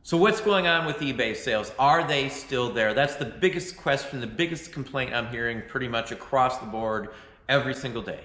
So what's going on with eBay sales? Are they still there? That's the biggest question, the biggest complaint I'm hearing pretty much across the board every single day.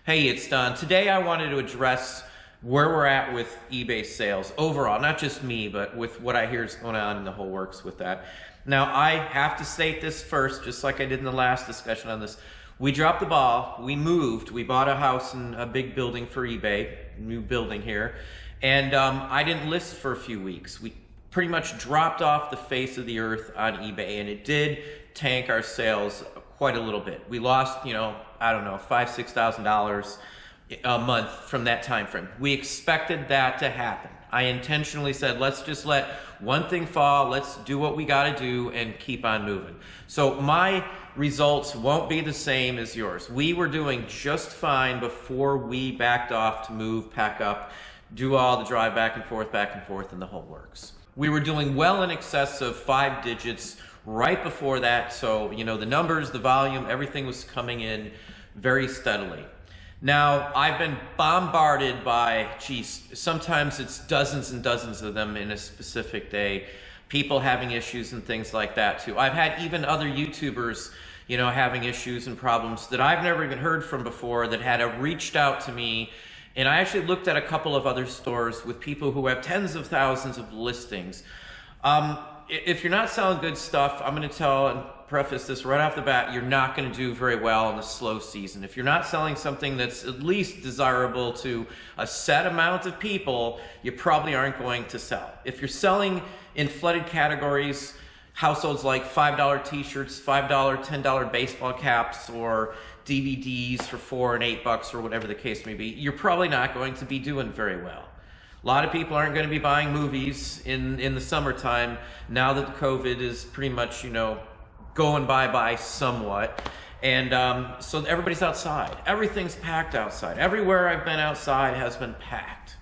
Hey, it's Don. Today I wanted to address where we're at with eBay sales overall, not just me, but with what I hear is going on in the whole works with that. Now, I have to state this first, just like I did in the last discussion on this. We dropped the ball, we moved, we bought a house in a big building for eBay, new building here, and I didn't list for a few weeks. We pretty much dropped off the face of the earth on eBay, and it did tank our sales quite a little bit. We lost, I don't know, $5,000, $6,000 a month from that time frame. We expected that to happen. I intentionally said, let's just let one thing fall, let's do what we gotta do and keep on moving. So my results won't be the same as yours. We were doing just fine before we backed off to move, pack up, do all the drive back and forth, and the whole works. We were doing well in excess of 5 digits right before that, so the numbers, the volume, everything was coming in very steadily. Now, I've been bombarded by, sometimes it's dozens and dozens of them in a specific day, people having issues and things like that too. I've had even other YouTubers, having issues and problems that I've never even heard from before that had reached out to me. And I actually looked at a couple of other stores with people who have tens of thousands of listings. If you're not selling good stuff, I'm going to tell and preface this right off the bat, you're not going to do very well in the slow season. If you're not selling something that's at least desirable to a set amount of people, you probably aren't going to sell. If you're selling in flooded categories, households like $5 t-shirts, $5, $10 baseball caps, or DVDs for $4 and $8 or whatever the case may be, you're probably not going to be doing very well. A lot of people aren't going to be buying movies in the summertime now that COVID is pretty much, going bye-bye somewhat. And so everybody's outside. Everything's packed outside. Everywhere I've been outside has been packed.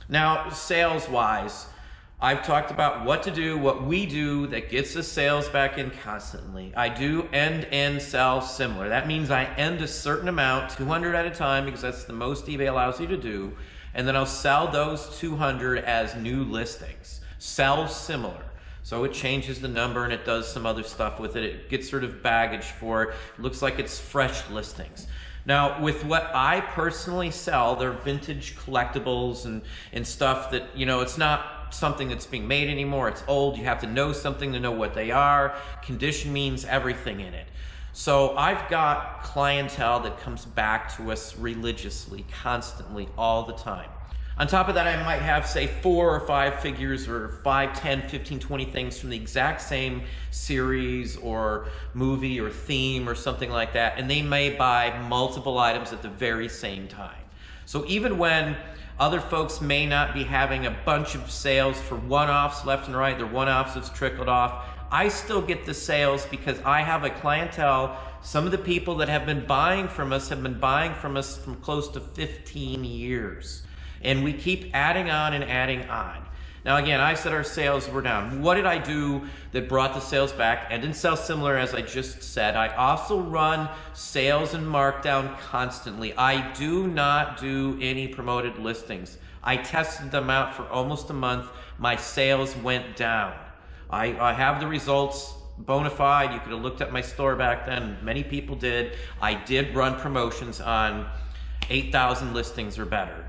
Now, sales-wise, I've talked about what to do, what we do that gets the sales back in constantly. I do end sell similar. That means I end a certain amount, 200 at a time, because that's the most eBay allows you to do. And then I'll sell those 200 as new listings. Sell similar. So it changes the number and it does some other stuff with it. It gets sort of baggage for it. It looks like it's fresh listings. Now, with what I personally sell, they're vintage collectibles and stuff that, it's not something that's being made anymore. It's old. You have to know something to know what they are. Condition means everything in it. So I've got clientele that comes back to us religiously, constantly, all the time. On top of that, I might have, say, 4 or 5 figures or 5, 10, 15, 20 things from the exact same series or movie or theme or something like that, and they may buy multiple items at the very same time. So even when other folks may not be having a bunch of sales for one-offs left and right, they're one-offs that's trickled off, I still get the sales because I have a clientele. Some of the people that have been buying from us have been buying from us from close to 15 years. And we keep adding on and adding on. Now again, I said our sales were down. What did I do that brought the sales back and didn't sell similar as I just said? I also run sales and markdown constantly. I do not do any promoted listings. I tested them out for almost a month. My sales went down. I have the results bona fide. You could have looked at my store back then. Many people did. I did run promotions on 8,000 listings or better.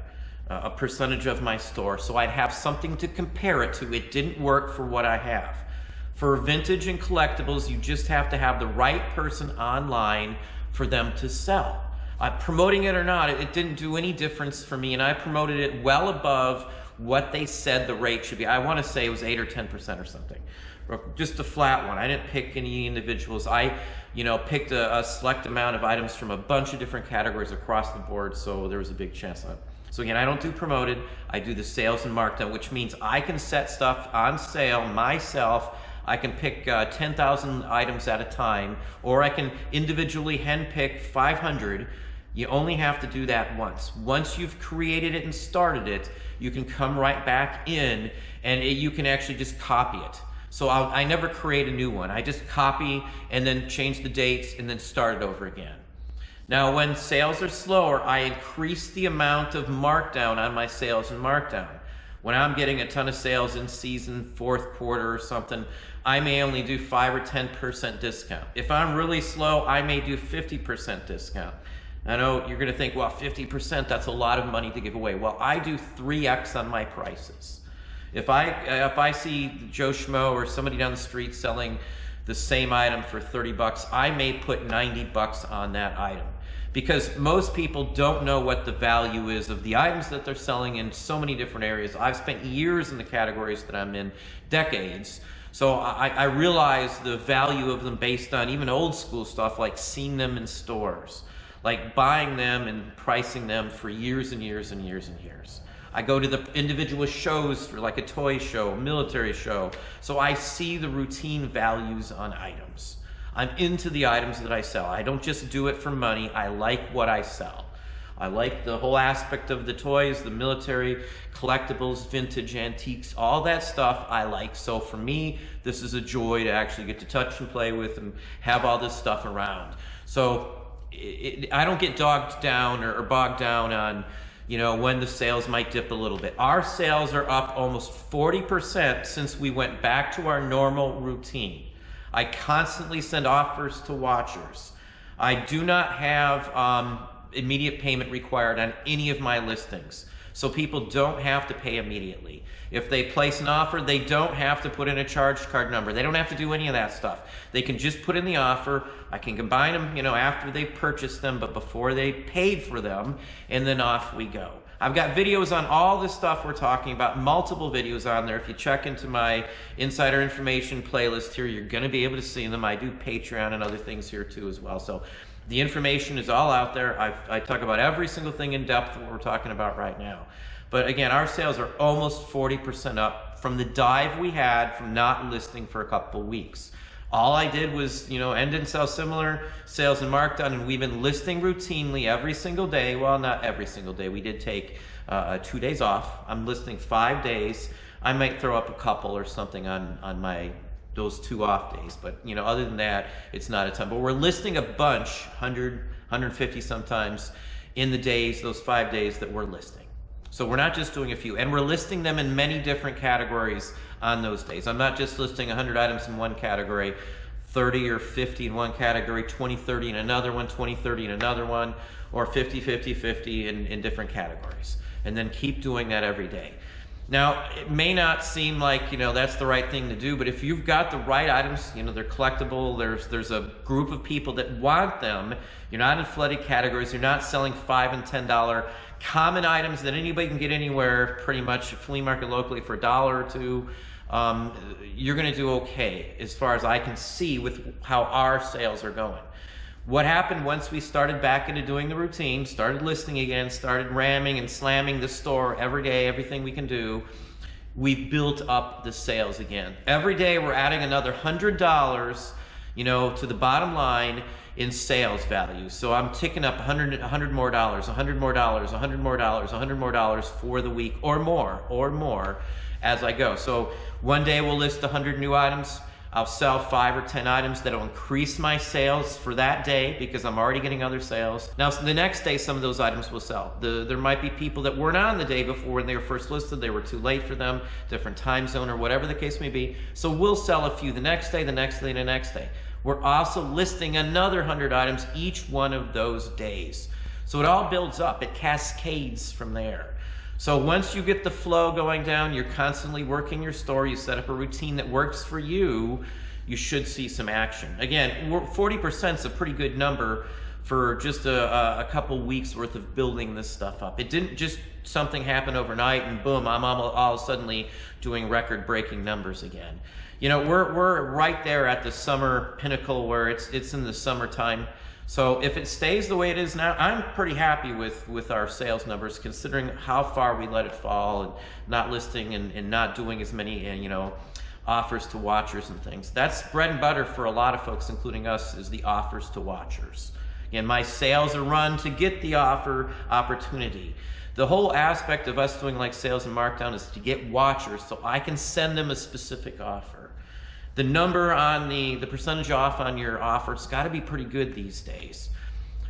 A percentage of my store, so I'd have something to compare it to. It didn't work for what I have. For vintage and collectibles, you just have to have the right person online for them to sell. Promoting it or not, it didn't do any difference for me, and I promoted it well above what they said the rate should be. I want to say it was 8 or 10% or something. Just a flat one. I didn't pick any individuals. I picked a select amount of items from a bunch of different categories across the board, so there was a big chance of it. So again, I don't do promoted, I do the sales and markdown, which means I can set stuff on sale myself. I can pick 10,000 items at a time, or I can individually handpick 500. You only have to do that once. Once you've created it and started it, you can come right back in and you can actually just copy it. So I never create a new one. I just copy and then change the dates and then start it over again. Now, when sales are slower, I increase the amount of markdown on my sales and markdown. When I'm getting a ton of sales in season, fourth quarter or something, I may only do 5 or 10% discount. If I'm really slow, I may do 50% discount. I know you're gonna think, well, 50%, that's a lot of money to give away. Well, I do 3x on my prices. If I see Joe Schmo or somebody down the street selling the same item for 30 bucks, I may put 90 bucks on that item. Because most people don't know what the value is of the items that they're selling in so many different areas. I've spent years in the categories that I'm in, decades. So I realize the value of them based on even old school stuff like seeing them in stores, like buying them and pricing them for years and years and years and years. I go to the individual shows for like a toy show, a military show, so I see the routine values on items. I'm into the items that I sell. I don't just do it for money. I like what I sell. I like the whole aspect of the toys, the military, collectibles, vintage, antiques, all that stuff I like. So for me, this is a joy to actually get to touch and play with and have all this stuff around. So I don't get bogged down on, you know, when the sales might dip a little bit. Our sales are up almost 40% since we went back to our normal routine. I constantly send offers to watchers. I do not have immediate payment required on any of my listings. So people don't have to pay immediately. If they place an offer, they don't have to put in a charge card number. They don't have to do any of that stuff. They can just put in the offer. I can combine them, you know, after they purchased them, but before they paid for them, and then off we go. I've got videos on all this stuff we're talking about, multiple videos on there. If you check into my insider information playlist here, you're gonna be able to see them. I do Patreon and other things here too as well. So the information is all out there. I talk about every single thing in depth what we're talking about right now. But again, our sales are almost 40% up from the dive we had from not listing for a couple weeks. All I did was, you know, end and sell similar, sales and markdown, and we've been listing routinely every single day. Well, not every single day. We did take 2 days off. I'm listing 5 days. I might throw up a couple or something on those 2 off days, but you know, other than that, it's not a ton. But we're listing a bunch, 100, 150 sometimes, in the days, those 5 days that we're listing. So we're not just doing a few, and we're listing them in many different categories on those days. I'm not just listing 100 items in one category, 30 or 50 in one category, 20, 30 in another one, 20, 30 in another one, or 50, 50, 50 in different categories. And then keep doing that every day. Now, it may not seem like, you know, that's the right thing to do, but if you've got the right items, you know, they're collectible, there's a group of people that want them, you're not in flooded categories, you're not selling $5 and $10 common items that anybody can get anywhere, pretty much flea market locally for $1 or $2, you're gonna do okay as far as I can see with how our sales are going. What happened once we started back into doing the routine, started listing again, started ramming and slamming the store every day, everything we can do, we've built up the sales again. Every day we're adding another $100, you know, to the bottom line in sales value. So I'm ticking up $100 more dollars, $100 more dollars, $100 more dollars, $100 more dollars for the week or more as I go. So one day we'll list 100 new items. I'll sell 5 or 10 items that'll increase my sales for that day because I'm already getting other sales. Now, so the next day, some of those items will sell. There might be people that weren't on the day before when they were first listed. They were too late for them, different time zone or whatever the case may be. So we'll sell a few the next day, the next day, the next day. We're also listing another 100 items each one of those days. So it all builds up. It cascades from there. So once you get the flow going down, you're constantly working your store, you set up a routine that works for you, you should see some action. Again, 40% is a pretty good number for just a couple weeks worth of building this stuff up. It didn't just something happen overnight and boom, I'm all suddenly doing record-breaking numbers again. You know, we're right there at the summer pinnacle where it's in the summertime. So if it stays the way it is now, I'm pretty happy with our sales numbers considering how far we let it fall and not listing and not doing as many, you know, offers to watchers and things. That's bread and butter for a lot of folks, including us, is the offers to watchers. Again, my sales are run to get the offer opportunity. The whole aspect of us doing like sales and markdown is to get watchers so I can send them a specific offer. The number on the percentage off on your offer, it's got to be pretty good these days.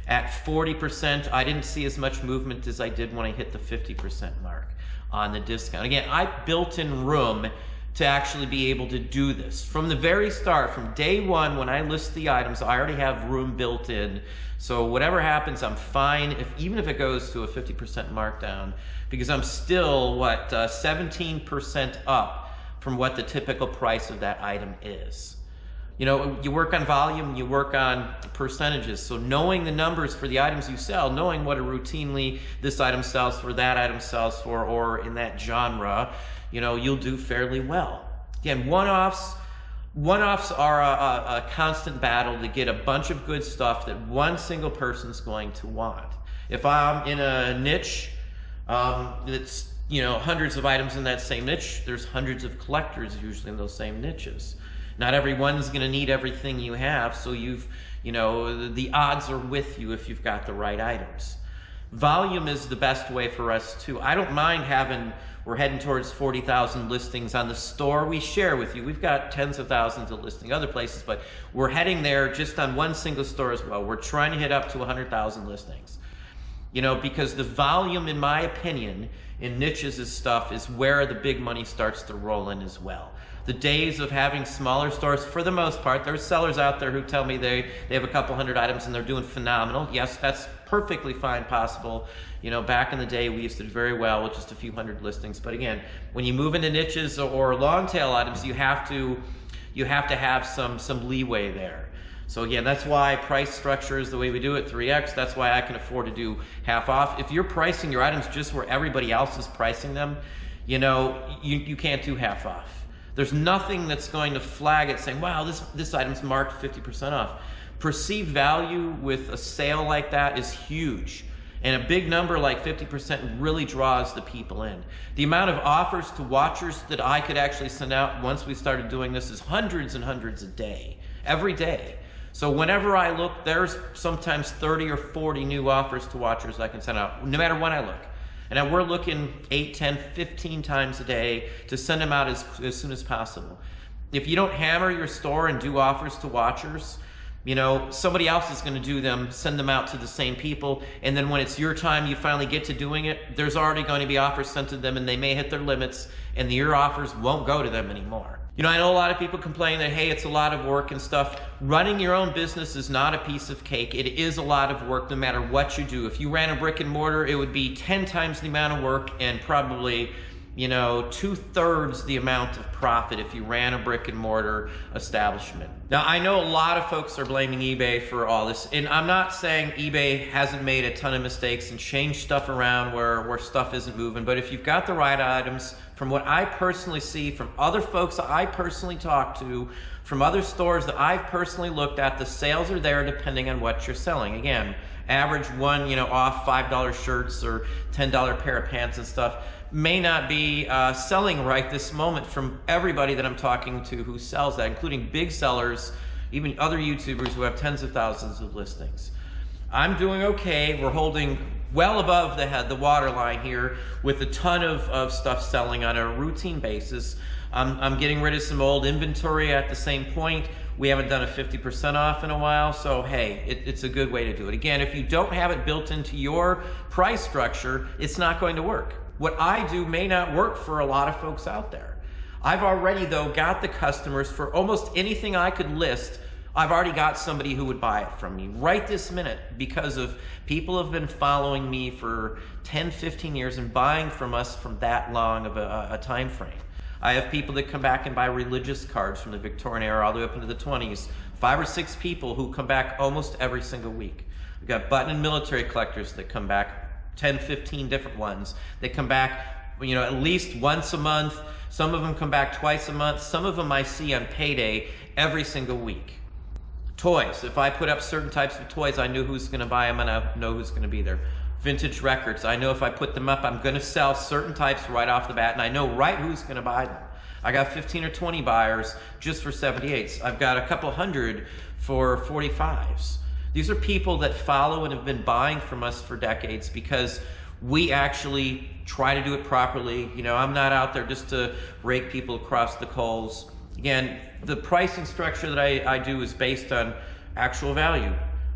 At 40%, I didn't see as much movement as I did when I hit the 50% mark on the discount. Again, I built in room to actually be able to do this. From the very start, from day one, when I list the items, I already have room built in. So whatever happens, I'm fine, even if it goes to a 50% markdown, because I'm still, 17% up from what the typical price of that item is. You know, you work on volume, you work on percentages. So knowing the numbers for the items you sell, knowing what a routinely this item sells for, that item sells for, or in that genre, you know, you'll do fairly well. Again, one-offs are a constant battle to get a bunch of good stuff that one single person's going to want. If I'm in a niche that's, you know, hundreds of items in that same niche, there's hundreds of collectors usually in those same niches. Not everyone's going to need everything you have, so the odds are with you if you've got the right items. Volume is the best way for us too. I don't mind we're heading towards 40,000 listings on the store we share with you. We've got tens of thousands of listings other places, but we're heading there just on one single store as well. We're trying to hit up to 100,000 listings. You know, because the volume, in my opinion, in niches and stuff is where the big money starts to roll in as well. The days of having smaller stores, for the most part, there's sellers out there who tell me they have a couple hundred items and they're doing phenomenal. Yes, that's perfectly fine, possible. You know, back in the day, we used to do very well with just a few hundred listings. But again, when you move into niches or long tail items, you have to have some leeway there. So again, that's why price structure is the way we do it, 3X. That's why I can afford to do half off. If you're pricing your items just where everybody else is pricing them, you know, you can't do half off. There's nothing that's going to flag it saying, wow, this item's marked 50% off. Perceived value with a sale like that is huge. And a big number like 50% really draws the people in. The amount of offers to watchers that I could actually send out once we started doing this is hundreds and hundreds a day, every day. So whenever I look, there's sometimes 30 or 40 new offers to watchers I can send out, no matter when I look. And we're looking 8, 10, 15 times a day to send them out as soon as possible. If you don't hammer your store and do offers to watchers, you know, somebody else is going to do them, send them out to the same people, and then when it's your time, you finally get to doing it, there's already going to be offers sent to them and they may hit their limits and your offers won't go to them anymore. You know, I know a lot of people complain that, hey, it's a lot of work and stuff. Running your own business is not a piece of cake. It is a lot of work no matter what you do. If you ran a brick and mortar, it would be 10 times the amount of work and probably, you know, 2/3 the amount of profit if you ran a brick and mortar establishment. Now, I know a lot of folks are blaming eBay for all this, and I'm not saying eBay hasn't made a ton of mistakes and changed stuff around where stuff isn't moving, but if you've got the right items, from what I personally see, from other folks that I personally talk to, from other stores that I've personally looked at, the sales are there depending on what you're selling. Again, average one, you know, off $5 shirts or $10 pair of pants and stuff may not be selling right this moment from everybody that I'm talking to who sells that, including big sellers, even other YouTubers who have tens of thousands of listings. I'm doing okay. We're holding well above the waterline here with a ton of stuff selling on a routine basis. I'm getting rid of some old inventory at the same point. We haven't done a 50% off in a while, so hey, it's a good way to do it. Again, if you don't have it built into your price structure, it's not going to work. What I do may not work for a lot of folks out there. I've already, though, got the customers for almost anything I could list. I've already got somebody who would buy it from me right this minute because of people have been following me for 10, 15 years and buying from us from that long of a time frame. I have people that come back and buy religious cards from the Victorian era all the way up into the 20s. 5 or 6 people who come back almost every single week. We've got button and military collectors that come back, 10, 15 different ones. They come back, you know, at least once a month. Some of them come back twice a month. Some of them I see on payday every single week. Toys. If I put up certain types of toys, I know who's going to buy them and I know who's going to be there. Vintage records. I know if I put them up, I'm going to sell certain types right off the bat, and I know right who's going to buy them. I got 15 or 20 buyers just for 78s. I've got a couple hundred for 45s. These are people that follow and have been buying from us for decades because we actually try to do it properly. You know, I'm not out there just to rake people across the coals. Again, the pricing structure that I do is based on actual value.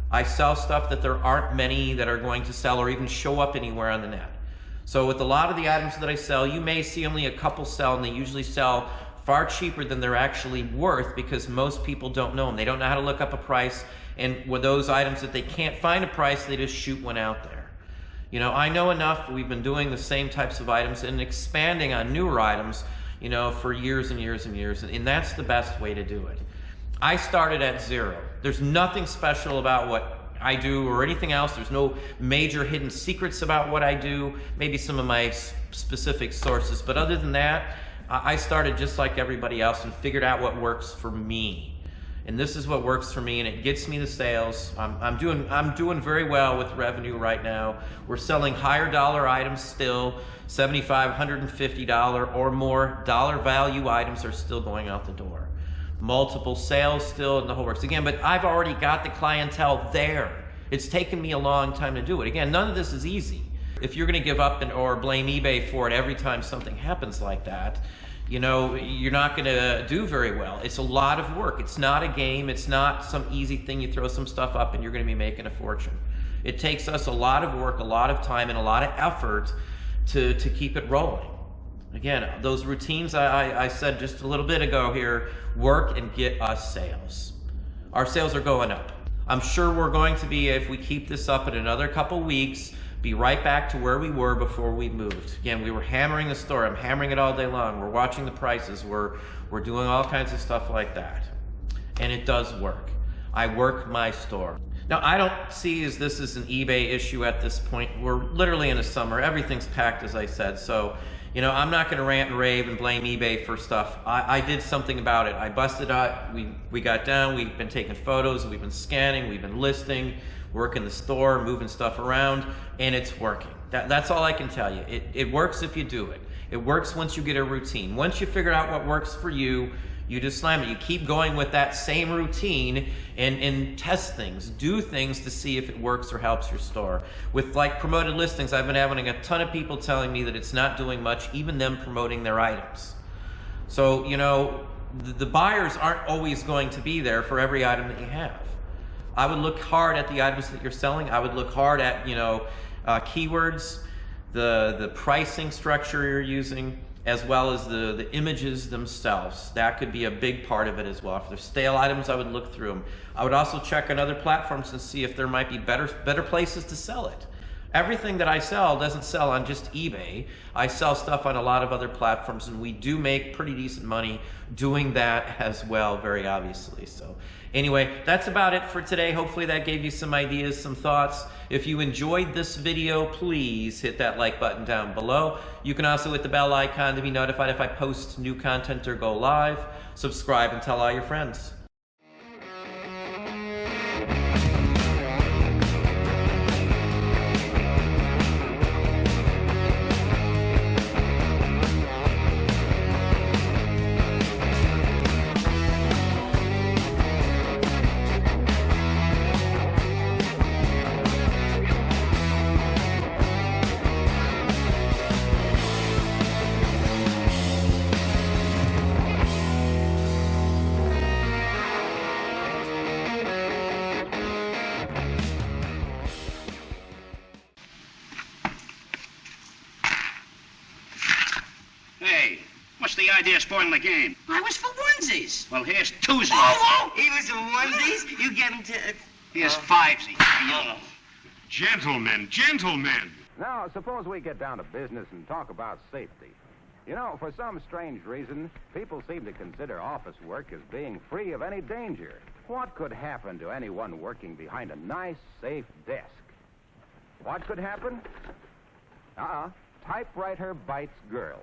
I sell stuff that there aren't many that are going to sell or even show up anywhere on the net. So with a lot of the items that I sell, you may see only a couple sell, and they usually sell far cheaper than they're actually worth because most people don't know them. They don't know how to look up a price, and with those items that they can't find a price, they just shoot one out there. You know, I know enough. We've been doing the same types of items and expanding on newer items, you know, for years and years and years, and that's the best way to do it. I started at zero. There's nothing special about what I do or anything else. There's no major hidden secrets about what I do, maybe some of my specific sources, but other than that, I started just like everybody else and figured out what works for me. And this is what works for me, and it gets me the sales. I'm doing very well with revenue right now. We're selling higher dollar items still. $75, $150 or more dollar value items are still going out the door. Multiple sales still in the whole works. Again, but I've already got the clientele there. It's taken me a long time to do it. Again, none of this is easy. If you're gonna give up or blame eBay for it every time something happens like that, you know, you're not gonna do very well. It's a lot of work. It's not a game. It's not some easy thing. You throw some stuff up and you're gonna be making a fortune. It takes us a lot of work, a lot of time, and a lot of effort to keep it rolling. Again, those routines I said just a little bit ago here work and get us sales. Our sales are going up. I'm sure we're going to be, if we keep this up in another couple weeks, be right back to where we were before we moved. Again, we were hammering the store. I'm hammering it all day long. We're watching the prices. We're doing all kinds of stuff like that. And it does work. I work my store. Now, I don't see this as an eBay issue at this point. We're literally in the summer. Everything's packed, as I said. So, you know, I'm not going to rant and rave and blame eBay for stuff. I did something about it. I busted out. We got down. We've been taking photos. We've been scanning. We've been listing, working the store, moving stuff around, and it's working. That's all I can tell you. It works if you do it. It works once you get a routine. Once you figure out what works for you, you just slam it. You keep going with that same routine and test things, do things to see if it works or helps your store. With like promoted listings, I've been having a ton of people telling me that it's not doing much, even them promoting their items. So, you know, the buyers aren't always going to be there for every item that you have. I would look hard at the items that you're selling. I would look hard at, you know, keywords, the pricing structure you're using, as well as the images themselves. That could be a big part of it as well. If they're stale items, I would look through them. I would also check on other platforms and see if there might be better places to sell it. Everything that I sell doesn't sell on just eBay. I sell stuff on a lot of other platforms, and we do make pretty decent money doing that as well, very obviously. So anyway, that's about it for today. Hopefully that gave you some ideas, some thoughts. If you enjoyed this video, please hit that like button down below. You can also hit the bell icon to be notified if I post new content or go live. Subscribe and tell all your friends. What's the idea of spoiling the game? I was for onesies. Well, here's twosies. Oh, he was for onesies? You get him to... Here's fivesies. Gentlemen, gentlemen. Now, suppose we get down to business and talk about safety. You know, for some strange reason, people seem to consider office work as being free of any danger. What could happen to anyone working behind a nice, safe desk? What could happen? Typewriter bites girl.